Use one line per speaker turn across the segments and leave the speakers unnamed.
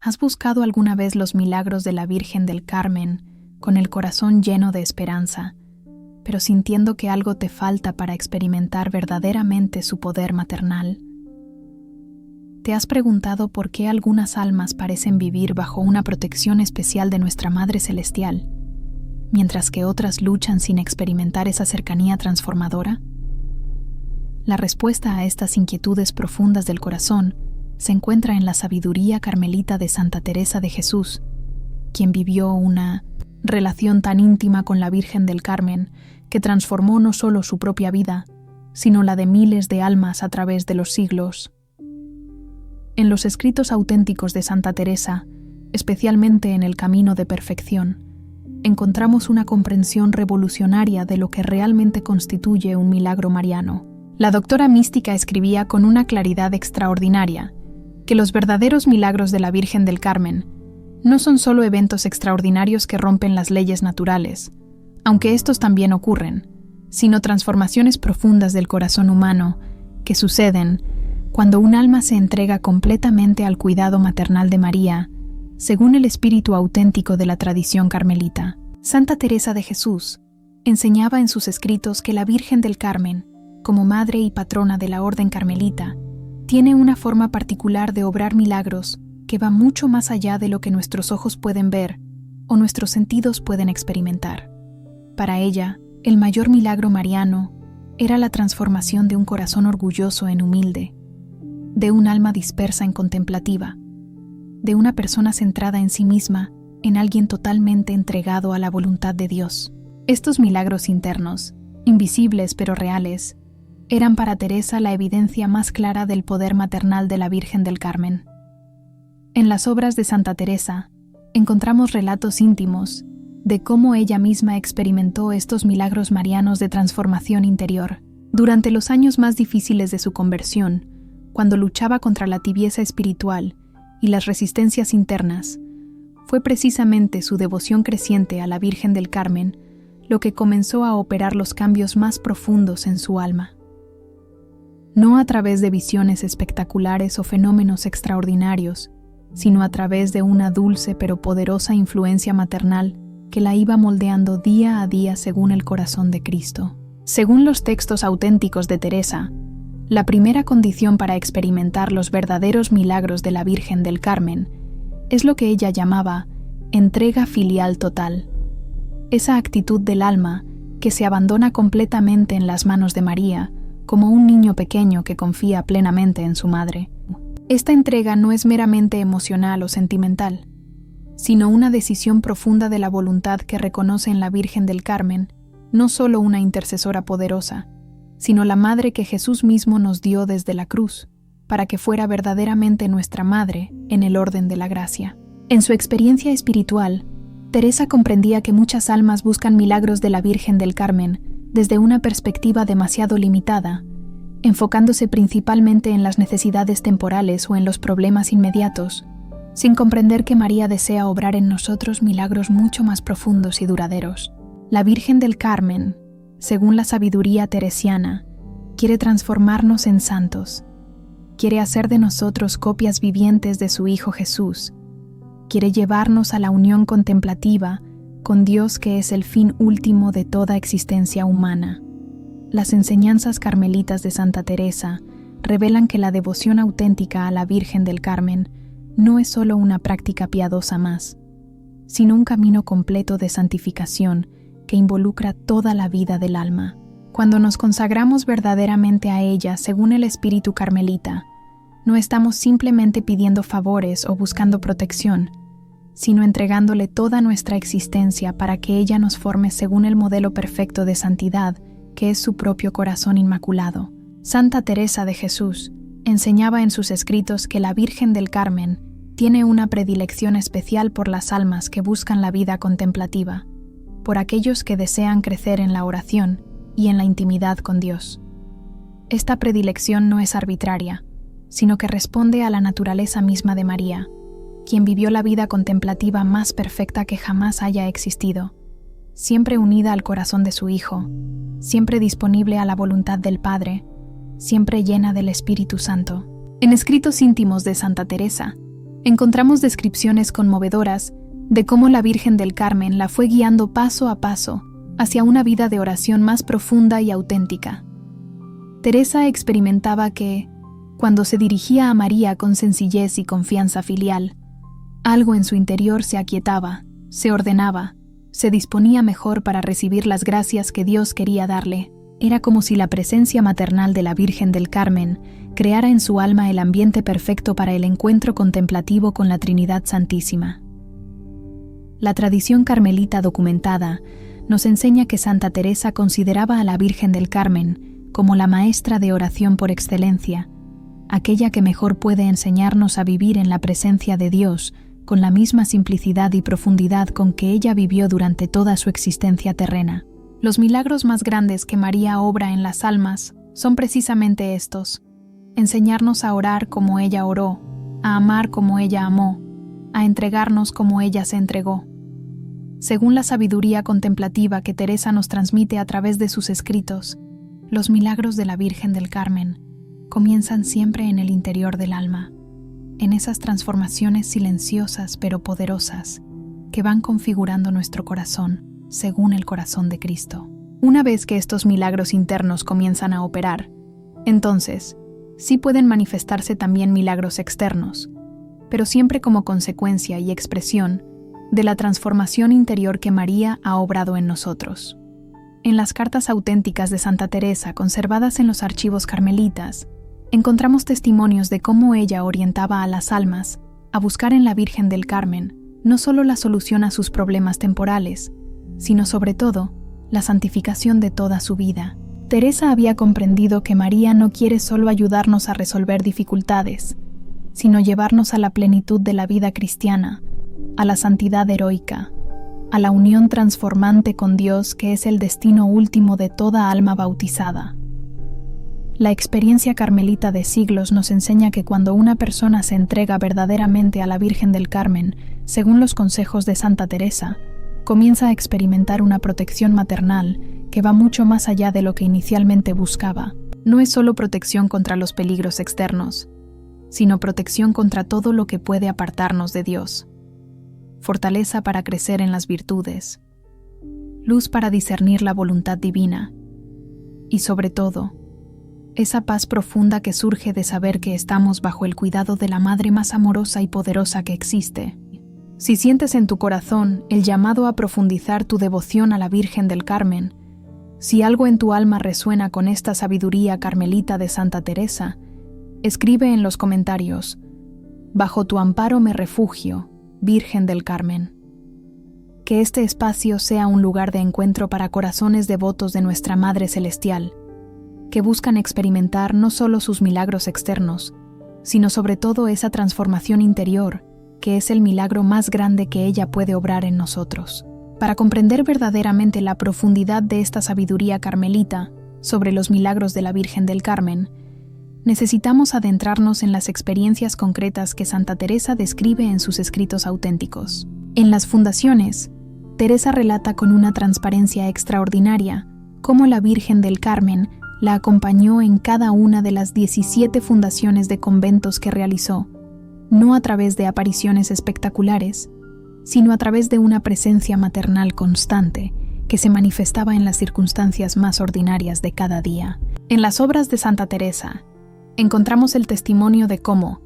¿Has buscado alguna vez los milagros de la Virgen del Carmen con el corazón lleno de esperanza, pero sintiendo que algo te falta para experimentar verdaderamente su poder maternal? ¿Te has preguntado por qué algunas almas parecen vivir bajo una protección especial de nuestra Madre Celestial, mientras que otras luchan sin experimentar esa cercanía transformadora? La respuesta a estas inquietudes profundas del corazón se encuentra en la sabiduría carmelita de Santa Teresa de Jesús, quien vivió una relación tan íntima con la Virgen del Carmen que transformó no solo su propia vida, sino la de miles de almas a través de los siglos. En los escritos auténticos de Santa Teresa, especialmente en el Camino de Perfección, encontramos una comprensión revolucionaria de lo que realmente constituye un milagro mariano. La doctora mística escribía con una claridad extraordinaria que los verdaderos milagros de la Virgen del Carmen no son solo eventos extraordinarios que rompen las leyes naturales, aunque estos también ocurren, sino transformaciones profundas del corazón humano que suceden cuando un alma se entrega completamente al cuidado maternal de María, según el espíritu auténtico de la tradición carmelita. Santa Teresa de Jesús enseñaba en sus escritos que la Virgen del Carmen, como madre y patrona de la Orden Carmelita, tiene una forma particular de obrar milagros que va mucho más allá de lo que nuestros ojos pueden ver o nuestros sentidos pueden experimentar. Para ella, el mayor milagro mariano era la transformación de un corazón orgulloso en humilde, de un alma dispersa en contemplativa, de una persona centrada en sí misma en alguien totalmente entregado a la voluntad de Dios. Estos milagros internos, invisibles pero reales, eran para Teresa la evidencia más clara del poder maternal de la Virgen del Carmen. En las obras de Santa Teresa encontramos relatos íntimos de cómo ella misma experimentó estos milagros marianos de transformación interior. Durante los años más difíciles de su conversión, cuando luchaba contra la tibieza espiritual y las resistencias internas, fue precisamente su devoción creciente a la Virgen del Carmen lo que comenzó a operar los cambios más profundos en su alma. No a través de visiones espectaculares o fenómenos extraordinarios, sino a través de una dulce pero poderosa influencia maternal que la iba moldeando día a día según el corazón de Cristo. Según los textos auténticos de Teresa, la primera condición para experimentar los verdaderos milagros de la Virgen del Carmen es lo que ella llamaba entrega filial total, esa actitud del alma que se abandona completamente en las manos de María, como un niño pequeño que confía plenamente en su madre. Esta entrega no es meramente emocional o sentimental, sino una decisión profunda de la voluntad que reconoce en la Virgen del Carmen no solo una intercesora poderosa, sino la madre que Jesús mismo nos dio desde la cruz, para que fuera verdaderamente nuestra madre en el orden de la gracia. En su experiencia espiritual, Teresa comprendía que muchas almas buscan milagros de la Virgen del Carmen desde una perspectiva demasiado limitada, enfocándose principalmente en las necesidades temporales o en los problemas inmediatos, sin comprender que María desea obrar en nosotros milagros mucho más profundos y duraderos. La Virgen del Carmen, según la sabiduría teresiana, quiere transformarnos en santos, quiere hacer de nosotros copias vivientes de su Hijo Jesús, quiere llevarnos a la unión contemplativa con Dios que es el fin último de toda existencia humana. Las enseñanzas carmelitas de Santa Teresa revelan que la devoción auténtica a la Virgen del Carmen no es solo una práctica piadosa más, sino un camino completo de santificación que involucra toda la vida del alma. Cuando nos consagramos verdaderamente a ella según el espíritu carmelita, no estamos simplemente pidiendo favores o buscando protección, sino entregándole toda nuestra existencia para que ella nos forme según el modelo perfecto de santidad que es su propio corazón inmaculado. Santa Teresa de Jesús enseñaba en sus escritos que la Virgen del Carmen tiene una predilección especial por las almas que buscan la vida contemplativa, por aquellos que desean crecer en la oración y en la intimidad con Dios. Esta predilección no es arbitraria, sino que responde a la naturaleza misma de María, quien vivió la vida contemplativa más perfecta que jamás haya existido, siempre unida al corazón de su Hijo, siempre disponible a la voluntad del Padre, siempre llena del Espíritu Santo. En escritos íntimos de Santa Teresa, Encontramos descripciones conmovedoras de cómo la Virgen del Carmen la fue guiando paso a paso hacia una vida de oración más profunda y auténtica. Teresa experimentaba que, cuando se dirigía a María con sencillez y confianza filial, algo en su interior se aquietaba, se ordenaba, se disponía mejor para recibir las gracias que Dios quería darle. Era como si la presencia maternal de la Virgen del Carmen creara en su alma el ambiente perfecto para el encuentro contemplativo con la Trinidad Santísima. La tradición carmelita documentada nos enseña que Santa Teresa consideraba a la Virgen del Carmen como la maestra de oración por excelencia, aquella que mejor puede enseñarnos a vivir en la presencia de Dios con la misma simplicidad y profundidad con que ella vivió durante toda su existencia terrena. Los milagros más grandes que María obra en las almas son precisamente estos: enseñarnos a orar como ella oró, a amar como ella amó, a entregarnos como ella se entregó. Según la sabiduría contemplativa que Teresa nos transmite a través de sus escritos, los milagros de la Virgen del Carmen comienzan siempre en el interior del alma, en esas transformaciones silenciosas pero poderosas que van configurando nuestro corazón según el corazón de Cristo. Una vez que estos milagros internos comienzan a operar, entonces sí pueden manifestarse también milagros externos, pero siempre como consecuencia y expresión de la transformación interior que María ha obrado en nosotros. En las cartas auténticas de Santa Teresa conservadas en los archivos carmelitas, encontramos testimonios de cómo ella orientaba a las almas a buscar en la Virgen del Carmen no solo la solución a sus problemas temporales, sino sobre todo la santificación de toda su vida. Teresa había comprendido que María no quiere solo ayudarnos a resolver dificultades, sino llevarnos a la plenitud de la vida cristiana, a la santidad heroica, a la unión transformante con Dios que es el destino último de toda alma bautizada. La experiencia carmelita de siglos nos enseña que cuando una persona se entrega verdaderamente a la Virgen del Carmen, según los consejos de Santa Teresa, comienza a experimentar una protección maternal que va mucho más allá de lo que inicialmente buscaba. No es solo protección contra los peligros externos, sino protección contra todo lo que puede apartarnos de Dios. Fortaleza para crecer en las virtudes, luz para discernir la voluntad divina y, sobre todo, esa paz profunda que surge de saber que estamos bajo el cuidado de la Madre más amorosa y poderosa que existe. Si sientes en tu corazón el llamado a profundizar tu devoción a la Virgen del Carmen, si algo en tu alma resuena con esta sabiduría carmelita de Santa Teresa, escribe en los comentarios: «Bajo tu amparo me refugio, Virgen del Carmen». Que este espacio sea un lugar de encuentro para corazones devotos de nuestra Madre Celestial, que buscan experimentar no solo sus milagros externos, sino sobre todo esa transformación interior, que es el milagro más grande que ella puede obrar en nosotros. Para comprender verdaderamente la profundidad de esta sabiduría carmelita sobre los milagros de la Virgen del Carmen, necesitamos adentrarnos en las experiencias concretas que Santa Teresa describe en sus escritos auténticos. En las Fundaciones, Teresa relata con una transparencia extraordinaria cómo la Virgen del Carmen la acompañó en cada una de las 17 fundaciones de conventos que realizó, no a través de apariciones espectaculares, sino a través de una presencia maternal constante que se manifestaba en las circunstancias más ordinarias de cada día. En las obras de Santa Teresa, encontramos el testimonio de cómo,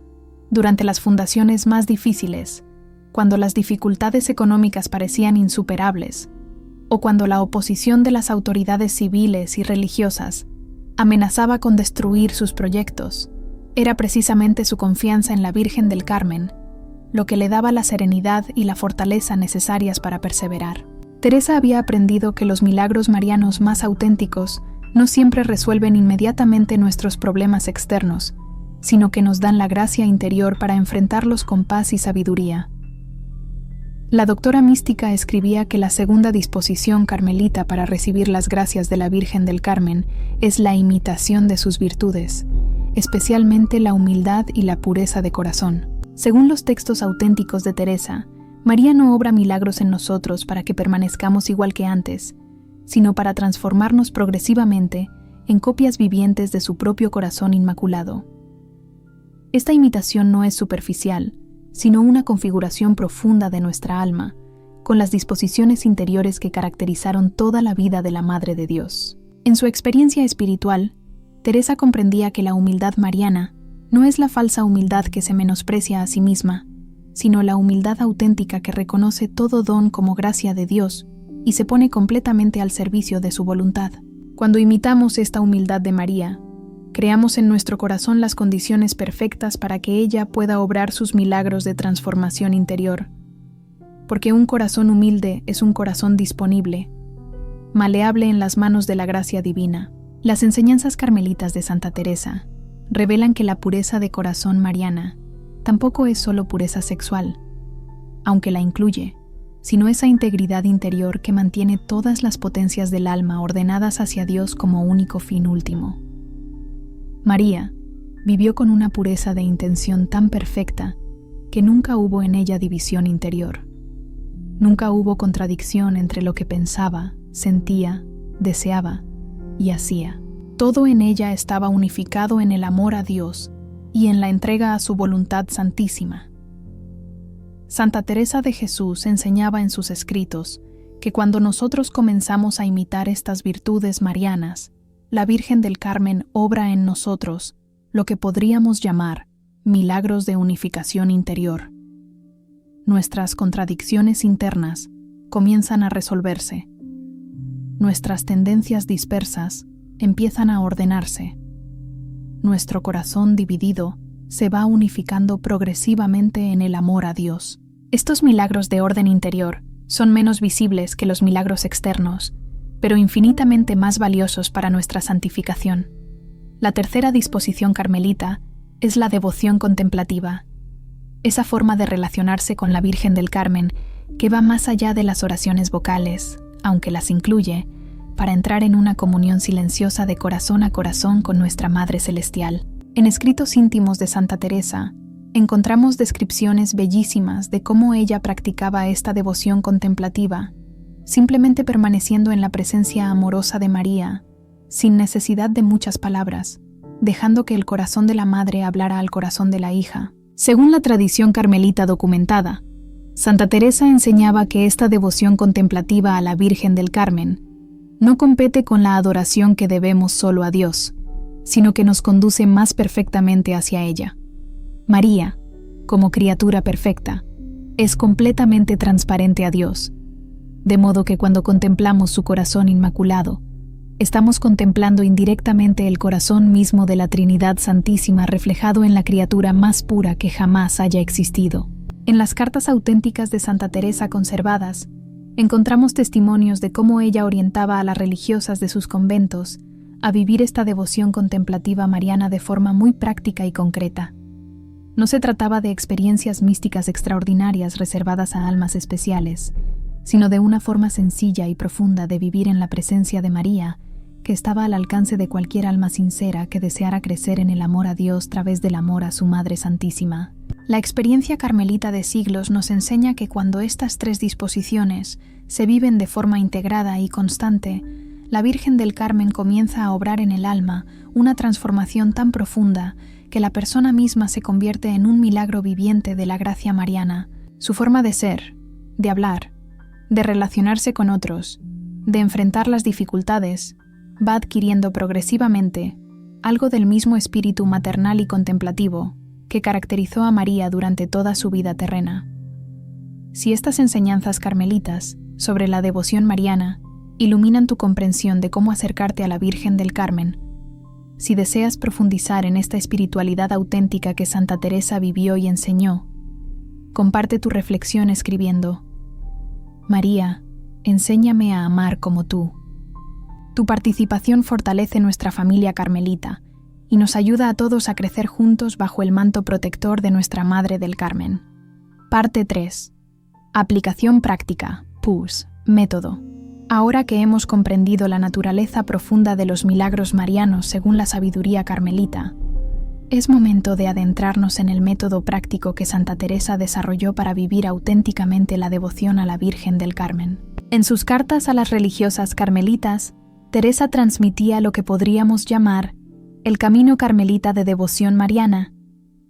durante las fundaciones más difíciles, cuando las dificultades económicas parecían insuperables, o cuando la oposición de las autoridades civiles y religiosas amenazaba con destruir sus proyectos, era precisamente su confianza en la Virgen del Carmen lo que le daba la serenidad y la fortaleza necesarias para perseverar. Teresa había aprendido que los milagros marianos más auténticos no siempre resuelven inmediatamente nuestros problemas externos, sino que nos dan la gracia interior para enfrentarlos con paz y sabiduría. La doctora mística escribía que la segunda disposición carmelita para recibir las gracias de la Virgen del Carmen es la imitación de sus virtudes, especialmente la humildad y la pureza de corazón. Según los textos auténticos de Teresa, María no obra milagros en nosotros para que permanezcamos igual que antes, sino para transformarnos progresivamente en copias vivientes de su propio corazón inmaculado. Esta imitación no es superficial, sino una configuración profunda de nuestra alma, con las disposiciones interiores que caracterizaron toda la vida de la Madre de Dios. En su experiencia espiritual, Teresa comprendía que la humildad mariana no es la falsa humildad que se menosprecia a sí misma, sino la humildad auténtica que reconoce todo don como gracia de Dios y se pone completamente al servicio de su voluntad. Cuando imitamos esta humildad de María, creamos en nuestro corazón las condiciones perfectas para que ella pueda obrar sus milagros de transformación interior, porque un corazón humilde es un corazón disponible, maleable en las manos de la gracia divina. Las enseñanzas carmelitas de Santa Teresa revelan que la pureza de corazón mariana tampoco es solo pureza sexual, aunque la incluye, sino esa integridad interior que mantiene todas las potencias del alma ordenadas hacia Dios como único fin último. María vivió con una pureza de intención tan perfecta que nunca hubo en ella división interior. Nunca hubo contradicción entre lo que pensaba, sentía, deseaba y hacía. Todo en ella estaba unificado en el amor a Dios y en la entrega a su voluntad santísima. Santa Teresa de Jesús enseñaba en sus escritos que cuando nosotros comenzamos a imitar estas virtudes marianas, la Virgen del Carmen obra en nosotros lo que podríamos llamar milagros de unificación interior. Nuestras contradicciones internas comienzan a resolverse. Nuestras tendencias dispersas empiezan a ordenarse. Nuestro corazón dividido se va unificando progresivamente en el amor a Dios. Estos milagros de orden interior son menos visibles que los milagros externos, pero infinitamente más valiosos para nuestra santificación. La tercera disposición carmelita es la devoción contemplativa, esa forma de relacionarse con la Virgen del Carmen que va más allá de las oraciones vocales, aunque las incluye, para entrar en una comunión silenciosa de corazón a corazón con nuestra Madre Celestial. En escritos íntimos de Santa Teresa, encontramos descripciones bellísimas de cómo ella practicaba esta devoción contemplativa, simplemente permaneciendo en la presencia amorosa de María, sin necesidad de muchas palabras, dejando que el corazón de la madre hablara al corazón de la hija. Según la tradición carmelita documentada, Santa Teresa enseñaba que esta devoción contemplativa a la Virgen del Carmen no compete con la adoración que debemos solo a Dios, sino que nos conduce más perfectamente hacia ella. María, como criatura perfecta, es completamente transparente a Dios, de modo que cuando contemplamos su corazón inmaculado, estamos contemplando indirectamente el corazón mismo de la Trinidad Santísima reflejado en la criatura más pura que jamás haya existido. En las cartas auténticas de Santa Teresa conservadas, encontramos testimonios de cómo ella orientaba a las religiosas de sus conventos a vivir esta devoción contemplativa mariana de forma muy práctica y concreta. No se trataba de experiencias místicas extraordinarias reservadas a almas especiales, sino de una forma sencilla y profunda de vivir en la presencia de María, que estaba al alcance de cualquier alma sincera que deseara crecer en el amor a Dios a través del amor a su Madre Santísima. La experiencia carmelita de siglos nos enseña que cuando estas tres disposiciones se viven de forma integrada y constante, la Virgen del Carmen comienza a obrar en el alma una transformación tan profunda que la persona misma se convierte en un milagro viviente de la gracia mariana. Su forma de ser, de hablar, de relacionarse con otros, de enfrentar las dificultades, va adquiriendo progresivamente algo del mismo espíritu maternal y contemplativo que caracterizó a María durante toda su vida terrena. Si estas enseñanzas carmelitas sobre la devoción mariana iluminan tu comprensión de cómo acercarte a la Virgen del Carmen, si deseas profundizar en esta espiritualidad auténtica que Santa Teresa vivió y enseñó, comparte tu reflexión escribiendo: María, enséñame a amar como tú. Tu participación fortalece nuestra familia carmelita y nos ayuda a todos a crecer juntos bajo el manto protector de nuestra Madre del Carmen. Parte 3. Aplicación práctica, PUS, método. Ahora que hemos comprendido la naturaleza profunda de los milagros marianos según la sabiduría carmelita, es momento de adentrarnos en el método práctico que Santa Teresa desarrolló para vivir auténticamente la devoción a la Virgen del Carmen. En sus cartas a las religiosas carmelitas, Teresa transmitía lo que podríamos llamar el camino carmelita de devoción mariana,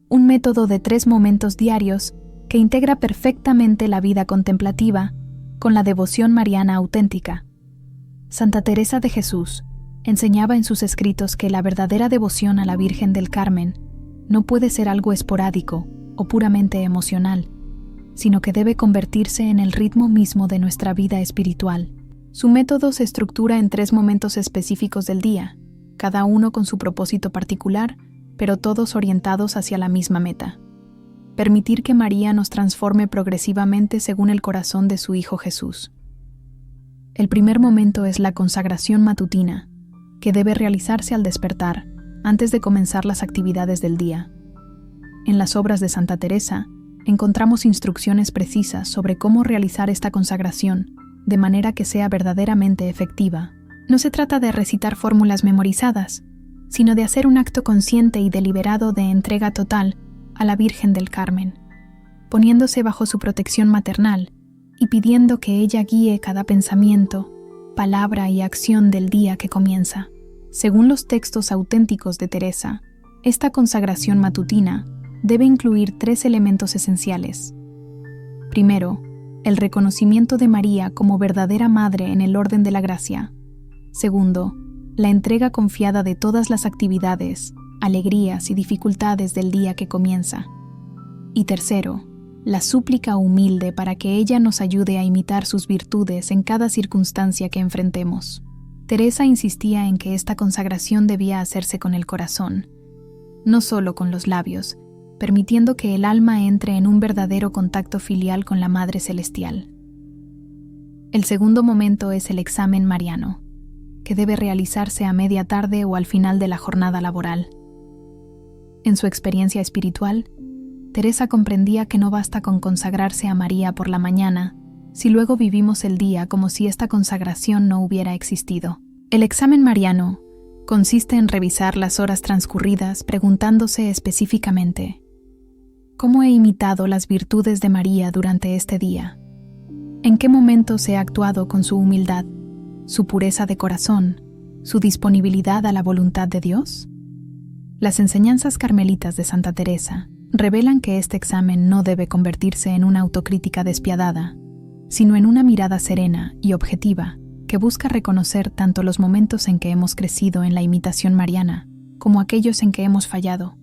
un método de 3 momentos diarios que integra perfectamente la vida contemplativa con la devoción mariana auténtica. Santa Teresa de Jesús enseñaba en sus escritos que la verdadera devoción a la Virgen del Carmen no puede ser algo esporádico o puramente emocional, sino que debe convertirse en el ritmo mismo de nuestra vida espiritual. Su método se estructura en 3 momentos específicos del día, cada uno con su propósito particular, pero todos orientados hacia la misma meta: permitir que María nos transforme progresivamente según el corazón de su Hijo Jesús. El primer momento es la consagración matutina, que debe realizarse al despertar, antes de comenzar las actividades del día. En las obras de Santa Teresa, encontramos instrucciones precisas sobre cómo realizar esta consagración, de manera que sea verdaderamente efectiva. No se trata de recitar fórmulas memorizadas, sino de hacer un acto consciente y deliberado de entrega total a la Virgen del Carmen, poniéndose bajo su protección maternal y pidiendo que ella guíe cada pensamiento, palabra y acción del día que comienza. Según los textos auténticos de Teresa, esta consagración matutina debe incluir 3 elementos esenciales. Primero, el reconocimiento de María como verdadera madre en el orden de la gracia. Segundo, la entrega confiada de todas las actividades, alegrías y dificultades del día que comienza. Y tercero, la súplica humilde para que ella nos ayude a imitar sus virtudes en cada circunstancia que enfrentemos. Teresa insistía en que esta consagración debía hacerse con el corazón, no solo con los labios, permitiendo que el alma entre en un verdadero contacto filial con la Madre Celestial. El segundo momento es el examen mariano, que debe realizarse a media tarde o al final de la jornada laboral. En su experiencia espiritual, Teresa comprendía que no basta con consagrarse a María por la mañana, si luego vivimos el día como si esta consagración no hubiera existido. El examen mariano consiste en revisar las horas transcurridas preguntándose específicamente: ¿cómo he imitado las virtudes de María durante este día? ¿En qué momentos he actuado con su humildad, su pureza de corazón, su disponibilidad a la voluntad de Dios? Las enseñanzas carmelitas de Santa Teresa revelan que este examen no debe convertirse en una autocrítica despiadada, sino en una mirada serena y objetiva que busca reconocer tanto los momentos en que hemos crecido en la imitación mariana como aquellos en que hemos fallado.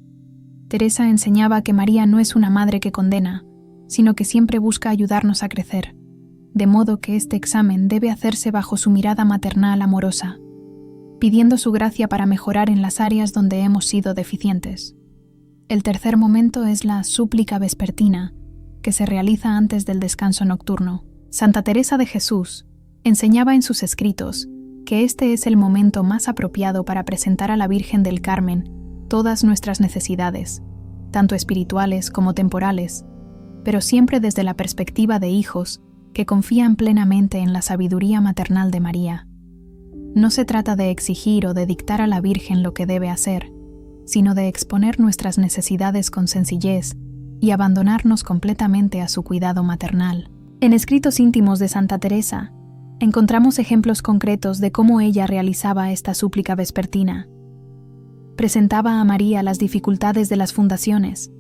Teresa enseñaba que María no es una madre que condena, sino que siempre busca ayudarnos a crecer, de modo que este examen debe hacerse bajo su mirada maternal amorosa, pidiendo su gracia para mejorar en las áreas donde hemos sido deficientes. El tercer momento es la súplica vespertina, que se realiza antes del descanso nocturno. Santa Teresa de Jesús enseñaba en sus escritos que este es el momento más apropiado para presentar a la Virgen del Carmen todas nuestras necesidades, tanto espirituales como temporales, pero siempre desde la perspectiva de hijos que confían plenamente en la sabiduría maternal de María. No se trata de exigir o de dictar a la Virgen lo que debe hacer, sino de exponer nuestras necesidades con sencillez y abandonarnos completamente a su cuidado maternal. En escritos íntimos de Santa Teresa, encontramos ejemplos concretos de cómo ella realizaba esta súplica vespertina. Presentaba a María las dificultades de las fundaciones,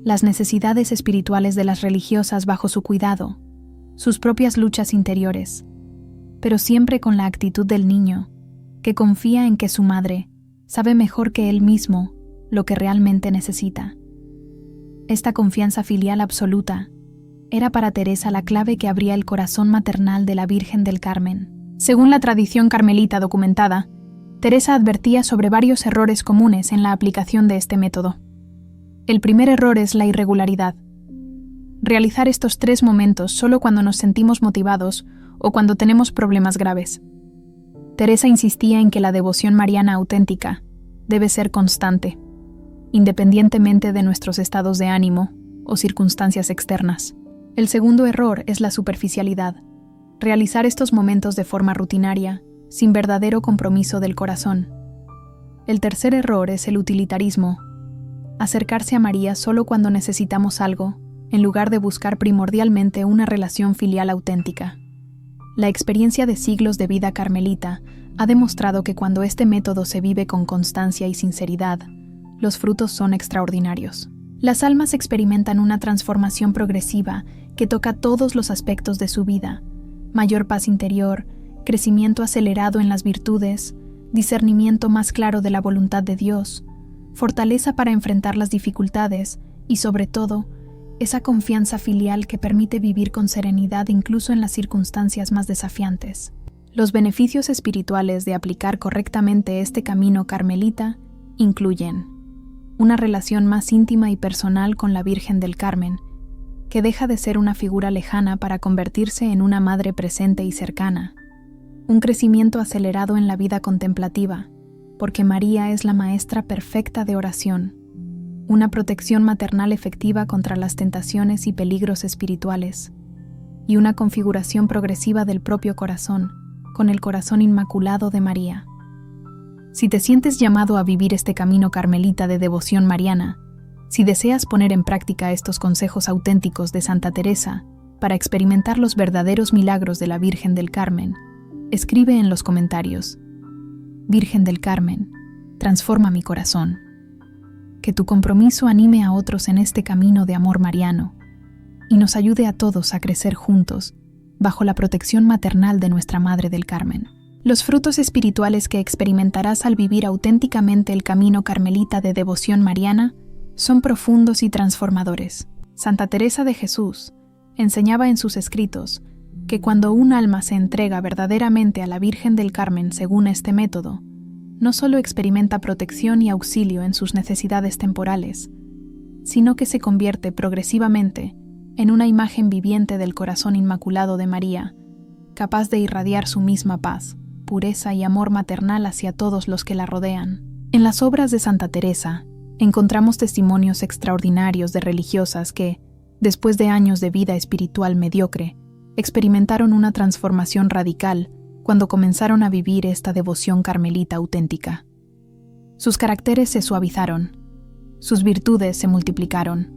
las necesidades espirituales de las religiosas bajo su cuidado, sus propias luchas interiores, pero siempre con la actitud del niño, que confía en que su madre sabe mejor que él mismo lo que realmente necesita. Esta confianza filial absoluta era para Teresa la clave que abría el corazón maternal de la Virgen del Carmen. Según la tradición carmelita documentada, Teresa advertía sobre varios errores comunes en la aplicación de este método. El primer error es la irregularidad. Realizar estos 3 momentos solo cuando nos sentimos motivados o cuando tenemos problemas graves. Teresa insistía en que la devoción mariana auténtica debe ser constante, independientemente de nuestros estados de ánimo o circunstancias externas. El segundo error es la superficialidad, realizar estos momentos de forma rutinaria, sin verdadero compromiso del corazón. El tercer error es el utilitarismo, acercarse a María solo cuando necesitamos algo, en lugar de buscar primordialmente una relación filial auténtica. La experiencia de siglos de vida carmelita ha demostrado que cuando este método se vive con constancia y sinceridad, los frutos son extraordinarios. Las almas experimentan una transformación progresiva que toca todos los aspectos de su vida: mayor paz interior, crecimiento acelerado en las virtudes, discernimiento más claro de la voluntad de Dios, fortaleza para enfrentar las dificultades y, sobre todo, esa confianza filial que permite vivir con serenidad incluso en las circunstancias más desafiantes. Los beneficios espirituales de aplicar correctamente este camino carmelita incluyen una relación más íntima y personal con la Virgen del Carmen, que deja de ser una figura lejana para convertirse en una madre presente y cercana, un crecimiento acelerado en la vida contemplativa, porque María es la maestra perfecta de oración, una protección maternal efectiva contra las tentaciones y peligros espirituales, y una configuración progresiva del propio corazón, con el corazón inmaculado de María. Si te sientes llamado a vivir este camino carmelita de devoción mariana, si deseas poner en práctica estos consejos auténticos de Santa Teresa para experimentar los verdaderos milagros de la Virgen del Carmen, escribe en los comentarios: Virgen del Carmen, transforma mi corazón. Que tu compromiso anime a otros en este camino de amor mariano y nos ayude a todos a crecer juntos bajo la protección maternal de nuestra Madre del Carmen. Los frutos espirituales que experimentarás al vivir auténticamente el camino carmelita de devoción mariana son profundos y transformadores. Santa Teresa de Jesús enseñaba en sus escritos que cuando un alma se entrega verdaderamente a la Virgen del Carmen según este método, no solo experimenta protección y auxilio en sus necesidades temporales, sino que se convierte progresivamente en una imagen viviente del corazón inmaculado de María, capaz de irradiar su misma paz, pureza y amor maternal hacia todos los que la rodean. En las obras de Santa Teresa encontramos testimonios extraordinarios de religiosas que, después de años de vida espiritual mediocre, experimentaron una transformación radical cuando comenzaron a vivir esta devoción carmelita auténtica. Sus caracteres se suavizaron, sus virtudes se multiplicaron,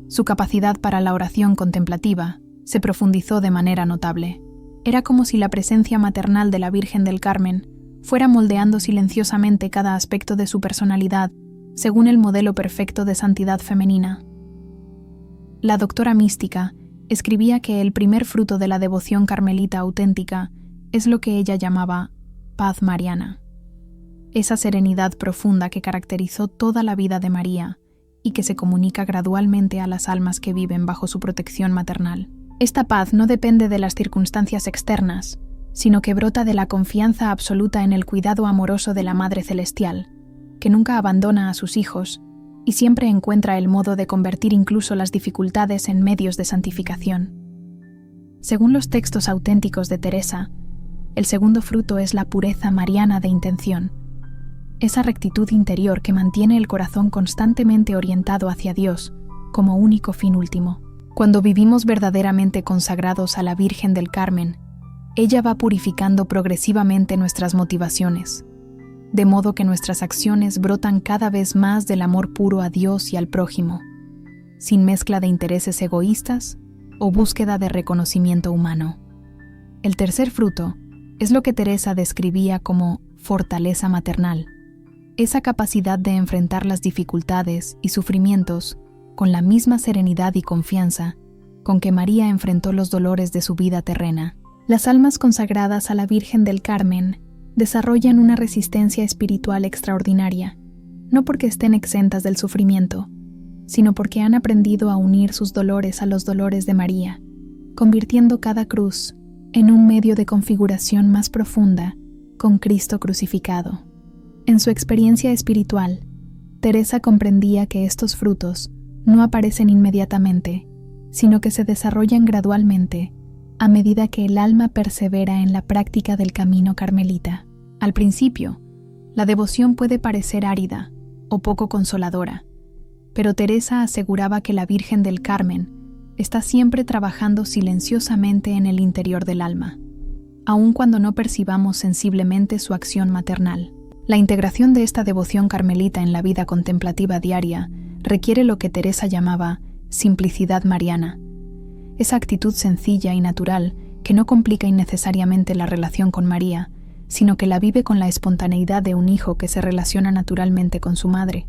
su capacidad para la oración contemplativa se profundizó de manera notable. Era como si la presencia maternal de la Virgen del Carmen fuera moldeando silenciosamente cada aspecto de su personalidad según el modelo perfecto de santidad femenina. La doctora mística escribía que el primer fruto de la devoción carmelita auténtica es lo que ella llamaba paz mariana, esa serenidad profunda que caracterizó toda la vida de María y que se comunica gradualmente a las almas que viven bajo su protección maternal. Esta paz no depende de las circunstancias externas, sino que brota de la confianza absoluta en el cuidado amoroso de la Madre Celestial, que nunca abandona a sus hijos y siempre encuentra el modo de convertir incluso las dificultades en medios de santificación. Según los textos auténticos de Teresa, el segundo fruto es la pureza mariana de intención, esa rectitud interior que mantiene el corazón constantemente orientado hacia Dios como único fin último. Cuando vivimos verdaderamente consagrados a la Virgen del Carmen, ella va purificando progresivamente nuestras motivaciones, de modo que nuestras acciones brotan cada vez más del amor puro a Dios y al prójimo, sin mezcla de intereses egoístas o búsqueda de reconocimiento humano. El tercer fruto es lo que Teresa describía como fortaleza maternal, esa capacidad de enfrentar las dificultades y sufrimientos con la misma serenidad y confianza con que María enfrentó los dolores de su vida terrena. Las almas consagradas a la Virgen del Carmen desarrollan una resistencia espiritual extraordinaria, no porque estén exentas del sufrimiento, sino porque han aprendido a unir sus dolores a los dolores de María, convirtiendo cada cruz en un medio de configuración más profunda con Cristo crucificado. En su experiencia espiritual, Teresa comprendía que estos frutos no aparecen inmediatamente, sino que se desarrollan gradualmente a medida que el alma persevera en la práctica del camino carmelita. Al principio, la devoción puede parecer árida o poco consoladora, pero Teresa aseguraba que la Virgen del Carmen está siempre trabajando silenciosamente en el interior del alma, aun cuando no percibamos sensiblemente su acción maternal. La integración de esta devoción carmelita en la vida contemplativa diaria requiere lo que Teresa llamaba simplicidad mariana, esa actitud sencilla y natural que no complica innecesariamente la relación con María, sino que la vive con la espontaneidad de un hijo que se relaciona naturalmente con su madre.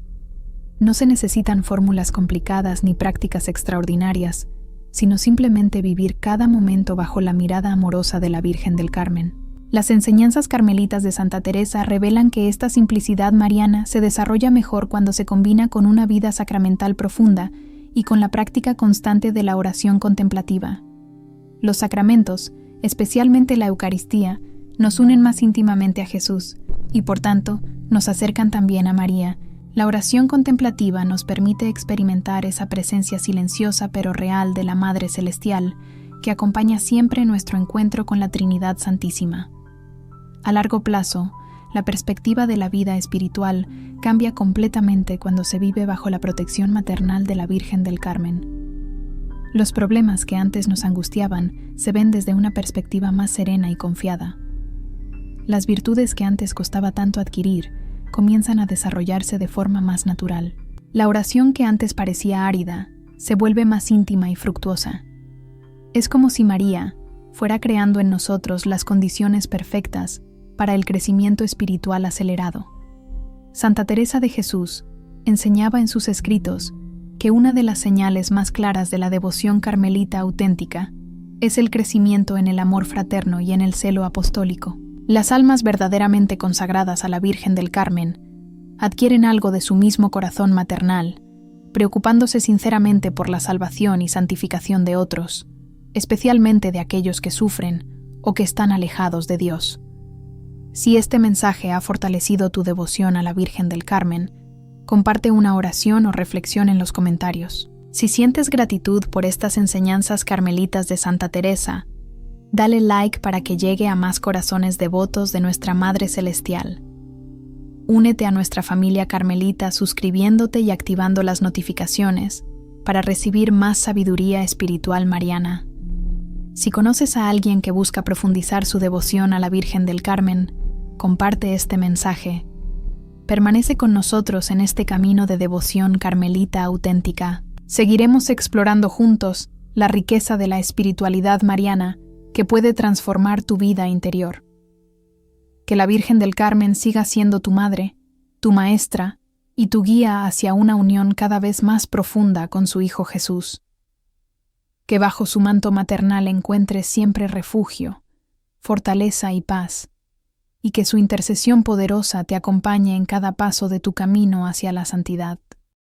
No se necesitan fórmulas complicadas ni prácticas extraordinarias, sino simplemente vivir cada momento bajo la mirada amorosa de la Virgen del Carmen. Las enseñanzas carmelitas de Santa Teresa revelan que esta simplicidad mariana se desarrolla mejor cuando se combina con una vida sacramental profunda y con la práctica constante de la oración contemplativa. Los sacramentos, especialmente la Eucaristía, nos unen más íntimamente a Jesús y, por tanto, nos acercan también a María. La oración contemplativa nos permite experimentar esa presencia silenciosa pero real de la Madre Celestial que acompaña siempre nuestro encuentro con la Trinidad Santísima. A largo plazo, la perspectiva de la vida espiritual cambia completamente cuando se vive bajo la protección maternal de la Virgen del Carmen. Los problemas que antes nos angustiaban se ven desde una perspectiva más serena y confiada. Las virtudes que antes costaba tanto adquirir comienzan a desarrollarse de forma más natural. La oración que antes parecía árida se vuelve más íntima y fructuosa. Es como si María fuera creando en nosotros las condiciones perfectas para el crecimiento espiritual acelerado. Santa Teresa de Jesús enseñaba en sus escritos que una de las señales más claras de la devoción carmelita auténtica es el crecimiento en el amor fraterno y en el celo apostólico. Las almas verdaderamente consagradas a la Virgen del Carmen adquieren algo de su mismo corazón maternal, preocupándose sinceramente por la salvación y santificación de otros, especialmente de aquellos que sufren o que están alejados de Dios. Si este mensaje ha fortalecido tu devoción a la Virgen del Carmen, comparte una oración o reflexión en los comentarios. Si sientes gratitud por estas enseñanzas carmelitas de Santa Teresa, dale like para que llegue a más corazones devotos de nuestra Madre Celestial. Únete a nuestra familia carmelita suscribiéndote y activando las notificaciones para recibir más sabiduría espiritual mariana. Si conoces a alguien que busca profundizar su devoción a la Virgen del Carmen, comparte este mensaje. Permanece con nosotros en este camino de devoción carmelita auténtica. Seguiremos explorando juntos la riqueza de la espiritualidad mariana que puede transformar tu vida interior. Que la Virgen del Carmen siga siendo tu madre, tu maestra y tu guía hacia una unión cada vez más profunda con su Hijo Jesús. Que bajo su manto maternal encuentres siempre refugio, fortaleza y paz, y que su intercesión poderosa te acompañe en cada paso de tu camino hacia la santidad.